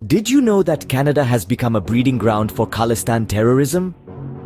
Did you know that Canada has become a breeding ground for Khalistan terrorism?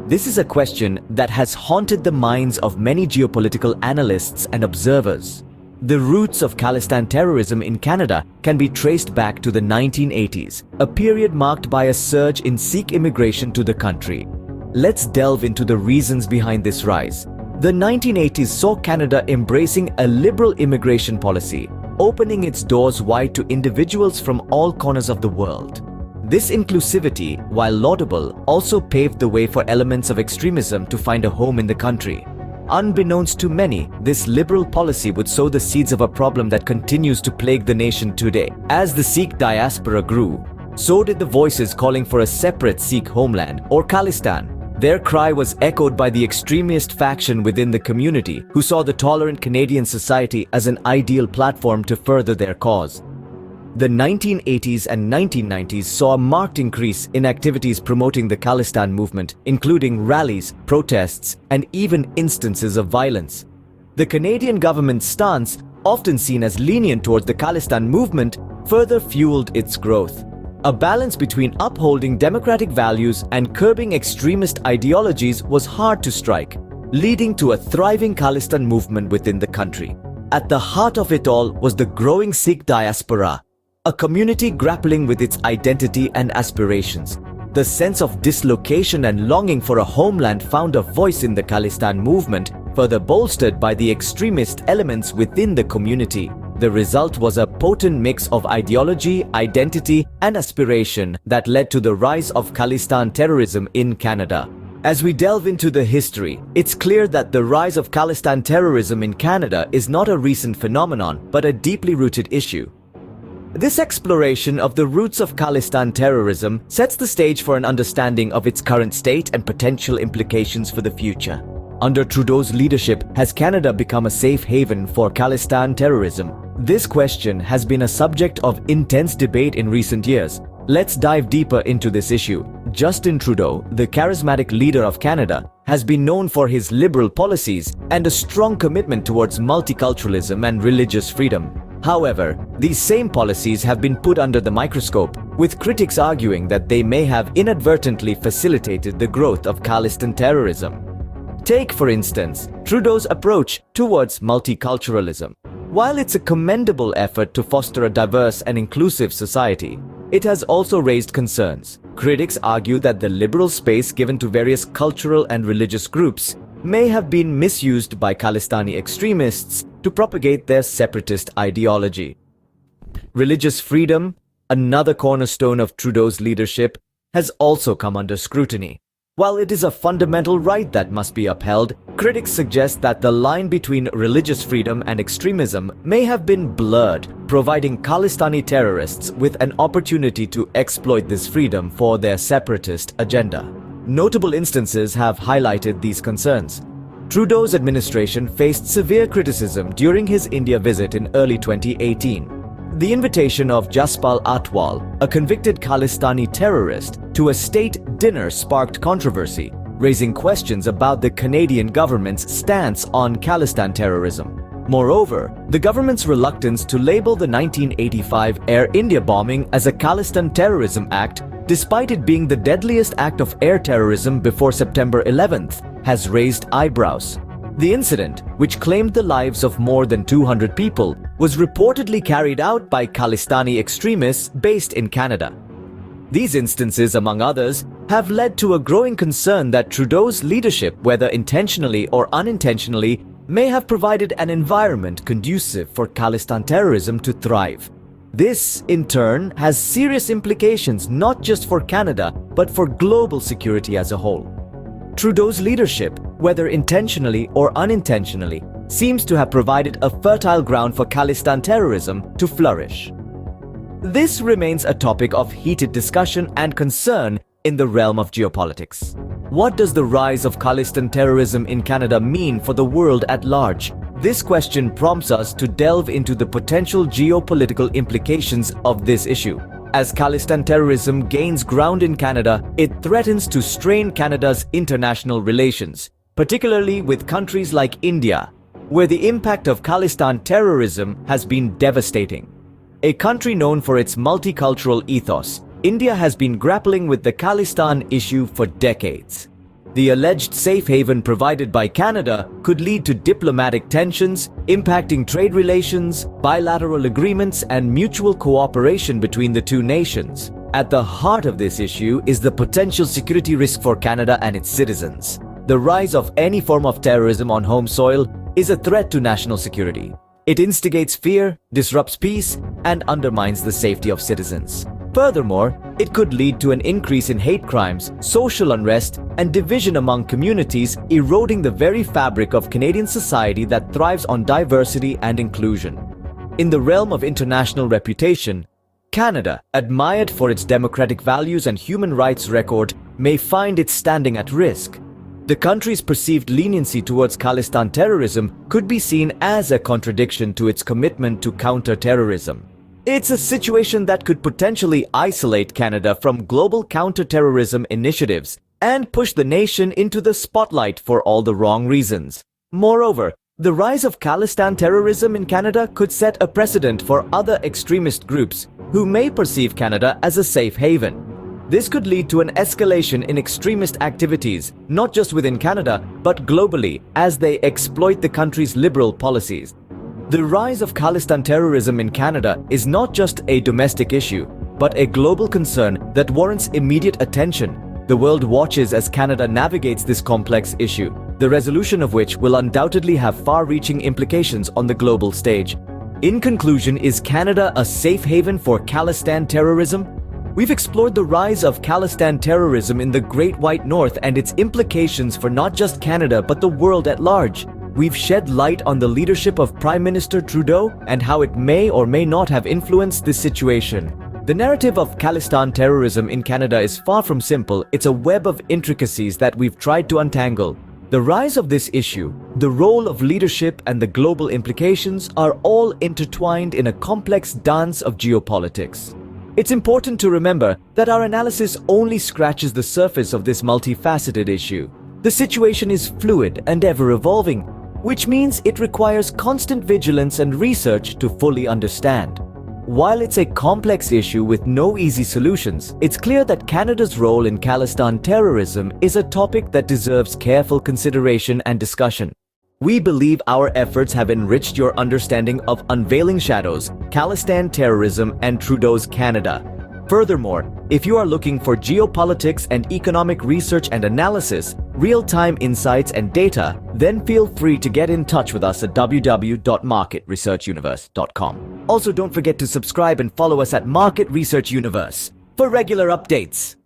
This is a question that has haunted the minds of many geopolitical analysts and observers. The roots of Khalistan terrorism in Canada can be traced back to the 1980s, a period marked by a surge in Sikh immigration to the country. Let's delve into the reasons behind this rise. The 1980s saw Canada embracing a liberal immigration policy, opening its doors wide to individuals from all corners of the world. This inclusivity, while laudable, also paved the way for elements of extremism to find a home in the country. Unbeknownst to many, this liberal policy would sow the seeds of a problem that continues to plague the nation today. As the Sikh diaspora grew, so did the voices calling for a separate Sikh homeland, or Khalistan. Their cry was echoed by the extremist faction within the community, who saw the tolerant Canadian society as an ideal platform to further their cause. The 1980s and 1990s saw a marked increase in activities promoting the Khalistan movement, including rallies, protests, and even instances of violence. The Canadian government's stance, often seen as lenient towards the Khalistan movement, further fueled its growth. A balance between upholding democratic values and curbing extremist ideologies was hard to strike, leading to a thriving Khalistan movement within the country. At the heart of it all was the growing Sikh diaspora, a community grappling with its identity and aspirations. The sense of dislocation and longing for a homeland found a voice in the Khalistan movement, further bolstered by the extremist elements within the community. The result was a potent mix of ideology, identity, and aspiration that led to the rise of Khalistan terrorism in Canada. As we delve into the history, it's clear that the rise of Khalistan terrorism in Canada is not a recent phenomenon, but a deeply rooted issue. This exploration of the roots of Khalistan terrorism sets the stage for an understanding of its current state and potential implications for the future. Under Trudeau's leadership, has Canada become a safe haven for Khalistan terrorism? This question has been a subject of intense debate in recent years. Let's dive deeper into this issue. Justin Trudeau, the charismatic leader of Canada, has been known for his liberal policies and a strong commitment towards multiculturalism and religious freedom. However, these same policies have been put under the microscope, with critics arguing that they may have inadvertently facilitated the growth of Khalistan terrorism. Take, for instance, Trudeau's approach towards multiculturalism. While it's a commendable effort to foster a diverse and inclusive society, it has also raised concerns. Critics argue that the liberal space given to various cultural and religious groups may have been misused by Khalistani extremists to propagate their separatist ideology. Religious freedom, another cornerstone of Trudeau's leadership, has also come under scrutiny. While it is a fundamental right that must be upheld, critics suggest that the line between religious freedom and extremism may have been blurred, providing Khalistani terrorists with an opportunity to exploit this freedom for their separatist agenda. Notable instances have highlighted these concerns. Trudeau's administration faced severe criticism during his India visit in early 2018. The invitation of Jaspal Atwal, a convicted Khalistani terrorist, to a state dinner sparked controversy, raising questions about the Canadian government's stance on Khalistan terrorism. Moreover, the government's reluctance to label the 1985 Air India bombing as a Khalistan terrorism act, despite it being the deadliest act of air terrorism before September 11th, has raised eyebrows. The incident, which claimed the lives of more than 200 people, was reportedly carried out by Khalistani extremists based in Canada. These instances, among others, have led to a growing concern that Trudeau's leadership, whether intentionally or unintentionally, may have provided an environment conducive for Khalistan terrorism to thrive. This, in turn, has serious implications not just for Canada, but for global security as a whole. Trudeau's leadership, whether intentionally or unintentionally, seems to have provided a fertile ground for Khalistan terrorism to flourish. This remains a topic of heated discussion and concern in the realm of geopolitics. What does the rise of Khalistan terrorism in Canada mean for the world at large? This question prompts us to delve into the potential geopolitical implications of this issue. As Khalistan terrorism gains ground in Canada, it threatens to strain Canada's international relations, particularly with countries like India, where the impact of Khalistan terrorism has been devastating. A country known for its multicultural ethos, India has been grappling with the Khalistan issue for decades. The alleged safe haven provided by Canada could lead to diplomatic tensions, impacting trade relations, bilateral agreements, and mutual cooperation between the two nations. At the heart of this issue is the potential security risk for Canada and its citizens. The rise of any form of terrorism on home soil is a threat to national security. It instigates fear, disrupts peace, and undermines the safety of citizens. Furthermore, it could lead to an increase in hate crimes, social unrest, and division among communities, eroding the very fabric of Canadian society that thrives on diversity and inclusion. In the realm of international reputation, Canada, admired for its democratic values and human rights record, may find its standing at risk. The country's perceived leniency towards Khalistan terrorism could be seen as a contradiction to its commitment to counter-terrorism. It's a situation that could potentially isolate Canada from global counter-terrorism initiatives and push the nation into the spotlight for all the wrong reasons. Moreover, the rise of Khalistan terrorism in Canada could set a precedent for other extremist groups who may perceive Canada as a safe haven. This could lead to an escalation in extremist activities, not just within Canada, but globally, as they exploit the country's liberal policies. The rise of Khalistan terrorism in Canada is not just a domestic issue, but a global concern that warrants immediate attention. The world watches as Canada navigates this complex issue, the resolution of which will undoubtedly have far-reaching implications on the global stage. In conclusion, is Canada a safe haven for Khalistan terrorism? We've explored the rise of Khalistan terrorism in the Great White North and its implications for not just Canada but the world at large. We've shed light on the leadership of Prime Minister Trudeau and how it may or may not have influenced this situation. The narrative of Khalistan terrorism in Canada is far from simple. It's a web of intricacies that we've tried to untangle. The rise of this issue, the role of leadership, and the global implications are all intertwined in a complex dance of geopolitics. It's important to remember that our analysis only scratches the surface of this multifaceted issue. The situation is fluid and ever-evolving, which means it requires constant vigilance and research to fully understand. While it's a complex issue with no easy solutions, it's clear that Canada's role in Khalistan terrorism is a topic that deserves careful consideration and discussion. We believe our efforts have enriched your understanding of Unveiling Shadows, Khalistan Terrorism, and Trudeau's Canada. Furthermore, if you are looking for geopolitics and economic research and analysis, real-time insights and data, then feel free to get in touch with us at www.marketresearchuniverse.com. Also, don't forget to subscribe and follow us at Market Research Universe for regular updates.